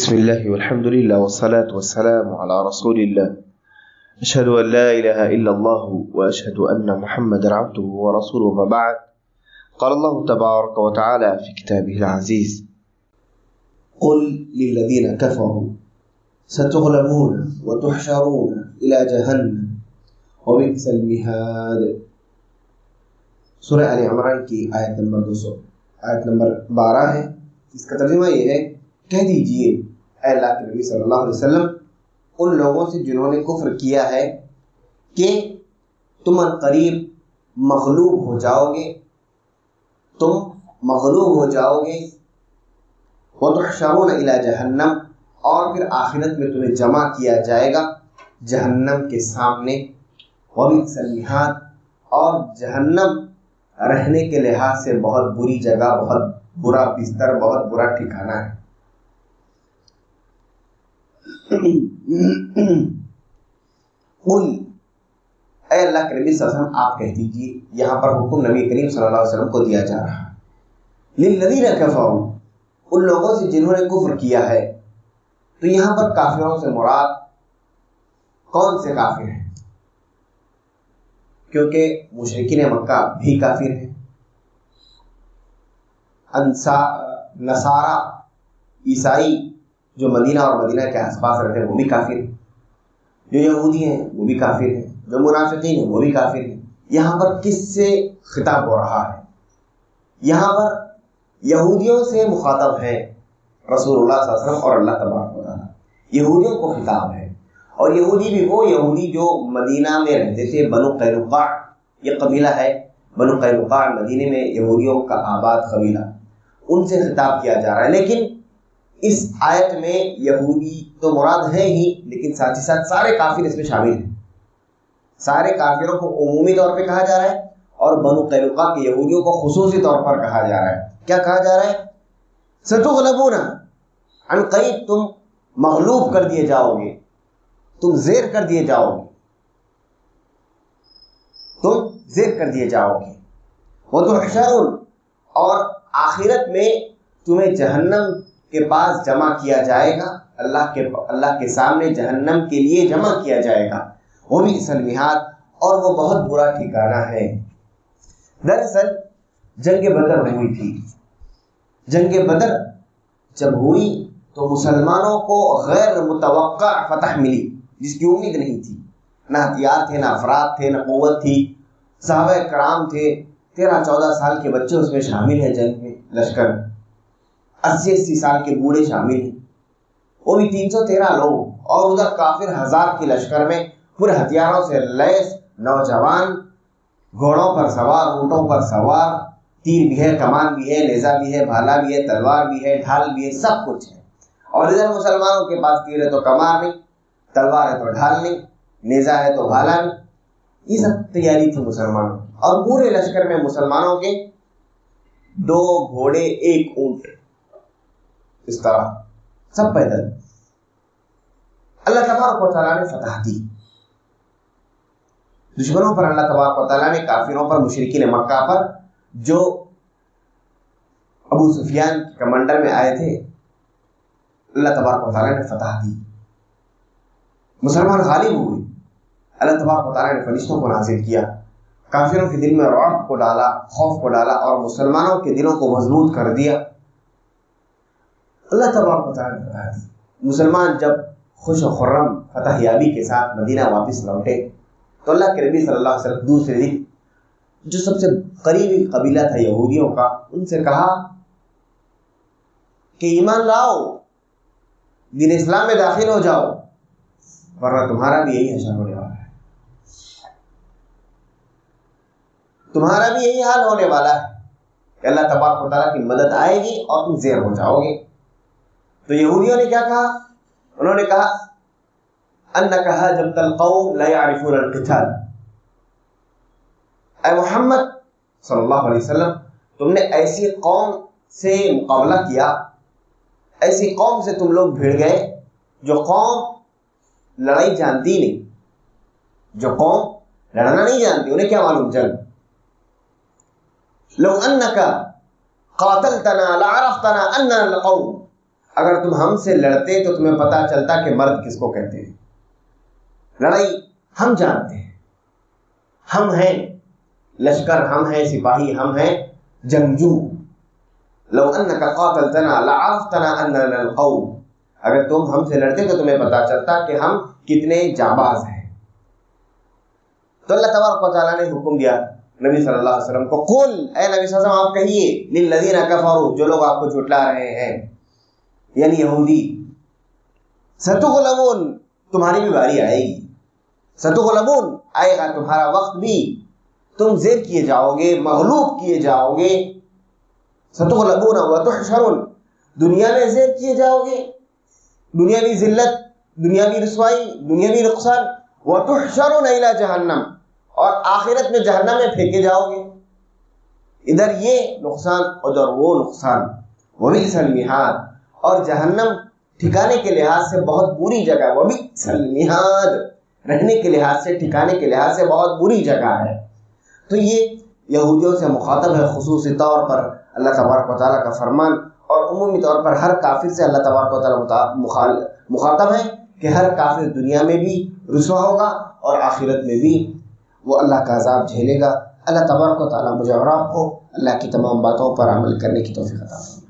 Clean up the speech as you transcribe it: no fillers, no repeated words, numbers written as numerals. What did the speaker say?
بسم الله والحمد لله والصلاة والسلام على رسول الله أشهد أن لا إله إلا الله وأشهد أن محمدا عبده ورسوله. وما بعد، قال الله تبارك وتعالى في كتابه العزيز: قل للذين كفروا ستغلبون وتحشرون إلى جهنم وبئس المهاد. سورہ آل عمران کی آیت نمبر 12 ہے. اس کا ترجمہ یہ ہے: کہہ دیجئے اے اللہ کے نبی صلی اللہ علیہ وسلم ان لوگوں سے جنہوں نے کفر کیا ہے کہ تم عنقریب مغلوب ہو جاؤ گے، وَتُحْشَرُونَ إِلَى جَهَنَّمَ، اور پھر آخرت میں تمہیں جمع کیا جائے گا جہنم کے سامنے. وَبِئْسَ الْمِہَادُ، اور جہنم رہنے کے لحاظ سے بہت بری جگہ، بہت برا بستر، بہت برا ٹھکانہ ہے. قل، اے اللہ کے نبی صلی اللہ علیہ وسلم آپ کہہ دیجیے. یہاں پر حکم نبی کریم صلی اللہ علیہ وسلم کو دیا جا رہا ہے. للذین کفروا، ان لوگوں سے جنہوں نے کفر کیا ہے. تو یہاں پر کافروں سے مراد کون سے کافر ہیں؟ کیونکہ مشرکین مکہ بھی کافر ہیں، نصارہ عیسائی جو مدینہ اور مدینہ کے آس پاس رہتے ہیں وہ بھی کافر ہیں، جو یہودی ہیں وہ بھی کافر ہیں، جو منافقین ہیں وہ بھی کافر ہیں. یہاں پر کس سے خطاب ہو رہا ہے؟ یہاں پر یہودیوں سے مخاطب ہے رسول اللہ صلی اللہ علیہ وسلم اور اللہ تبارک و تعالیٰ. یہودیوں کو خطاب ہے، اور یہودی بھی وہ یہودی جو مدینہ میں رہتے تھے. بنو قینقاع یہ قبیلہ ہے، بنو قینقاع مدینے میں یہودیوں کا آباد قبیلہ، ان سے خطاب کیا جا رہا ہے. لیکن اس آیت میں یہودی تو مراد ہے ہی، لیکن ساتھ ہی ساتھ سارے کافر اس میں شامل ہیں. سارے کافروں کو عمومی طور پہ کہا جا رہا ہے، اور بنو قینقاع کے یہودیوں کو خصوصی طور پر کہا جا رہا ہے. کیا کہا جا رہا ہے؟ ستغلبون، عنقریب تم مغلوب کر دیے جاؤ گے، تم زیر کر دیے جاؤ گے، وتحشرون، اور آخرت میں تمہیں جہنم کے پاس جمع کیا جائے گا، اللہ کے سامنے جہنم کے لیے جمع کیا جائے گا. وبئس المہاد، اور وہ بہت برا ٹھکانہ ہے. دراصل جنگ بدر ہوئی تھی. جنگ بدر جب ہوئی تو مسلمانوں کو غیر متوقع فتح ملی جس کی امید نہیں تھی. نہ ہتھیار تھے، نہ افراد تھے، نہ قوت تھی. صحابہ کرام تھے، 13-14 سال کے بچے اس میں شامل ہیں جنگ میں، لشکر میں 80 سال کے بوڑھے شامل ہیں، وہ بھی 313 لوگ. اور ادھر کافر 1000 کے لشکر میں پورے ہتھیاروں سے لیس نوجوان، گھوڑوں پر سوار، اونٹوں پر سوار، تیر بھی ہے، کمان بھی ہے، نیزہ بھی ہے، بھالا بھی ہے، تلوار بھی ہے، ڈھال بھی ہے، سب کچھ ہے. اور ادھر مسلمانوں کے پاس تیر ہے تو کمان نہیں، تلوار ہے تو ڈھال نہیں، نیزہ ہے تو بھالا نہیں. یہ سب تیاری تھی مسلمانوں. اور پورے لشکر میں مسلمانوں کے 2 گھوڑے 1 اونٹ، اس طرح سب پیدل. اللہ تبارک و تعالیٰ نے فتح دی دشمنوں پر. اللہ تبارک و تعالیٰ نے کافروں پر، مشرکین مکہ پر جو ابو سفیان کے کمانڈر میں آئے تھے، اللہ تبارک و تعالیٰ نے فتح دی. مسلمان غالب ہوئے. اللہ تبارک و تعالیٰ نے فرشتوں کو نازل کیا، کافروں کے دل میں رعب کو ڈالا، خوف کو ڈالا، اور مسلمانوں کے دلوں کو مضبوط کر دیا. اللہ تبارک و تعالیٰ نے فتح دی. مسلمان جب خوش و خرم فتح یابی کے ساتھ مدینہ واپس لوٹے تو اللہ کے نبی صلی اللہ علیہ وسلم دوسرے دن جو سب سے قریبی قبیلہ تھا یہودیوں کا، ان سے کہا کہ ایمان لاؤ، دین اسلام میں داخل ہو جاؤ، ورنہ تمہارا بھی یہی حشر ہونے والا ہے، تمہارا بھی یہی حال ہونے والا ہے کہ اللہ تبارک و تعالیٰ کی مدد آئے گی اور تم زیر ہو جاؤ گے. تو یہودیوں نے کیا کہا؟ انہوں نے کہا انک ہاجمت القوم لا يعرفون القتال. اے محمد صلی اللہ علیہ وسلم، تم نے ایسی قوم سے مقابلہ کیا، ایسی قوم سے تم لوگ بھیڑ گئے جو قوم لڑائی جانتی نہیں، جو قوم لڑنا نہیں جانتی، انہیں کیا معلوم جنگ. لو انک قاتلتنا لعرفتنا اننا القوم، اگر تم ہم سے لڑتے تو تمہیں پتہ چلتا کہ مرد کس کو کہتے ہیں۔ لڑائی ہم جانتے ہیں، ہم ہیں لشکر، ہم ہیں سپاہی، ہم ہیں جنگجو۔ لو انک قاتلتنا لعرفتنا اننا القوم، اگر تم ہم سے لڑتے تو تمہیں پتہ چلتا کہ ہم کتنے جانباز ہیں۔ تو اللہ تبارک و تعالیٰ نے حکم دیا نبی صلی اللہ علیہ وسلم کو، قل، اے نبی صلی اللہ علیہ وسلم آپ کہیے، للذین کفروا، جو لوگ آپ کو جھٹلا رہے ہیں یعنی یہودی، ستغلبون، تمہاری بھی باری آئے گی، ستغلبون، آئے گا تمہارا وقت بھی، تم زیر کیے جاؤ گے، مغلوب کیے جاؤ گے، ستغلبون وتحشرون، دنیا میں زیر کیے جاؤ گے، دنیاوی ذلت، دنیاوی رسوائی، دنیاوی نقصان، وتحشرون الی جہنم، اور آخرت میں جہنم میں پھینکے جاؤ گے، ادھر یہ نقصان ادھر وہ نقصان، وبئس المہاد، اور جہنم ٹھکانے کے لحاظ سے بہت بری جگہ، وبئس المہاد، رہنے کے لحاظ سے، ٹھکانے کے لحاظ سے بہت بری جگہ ہے۔ تو یہ یہودیوں سے مخاطب ہے خصوصی طور پر اللہ تبارک و تعالیٰ کا فرمان، اور عمومی طور پر ہر کافر سے اللہ تبارک و تعالیٰ مخاطب ہے کہ ہر کافر دنیا میں بھی رسوا ہوگا اور آخرت میں بھی وہ اللہ کا عذاب جھیلے گا۔ اللہ تبارک و تعالیٰ مجھے اور آپ کو اللہ کی تمام باتوں پر عمل کرنے کی توفیق عطا فرمائے۔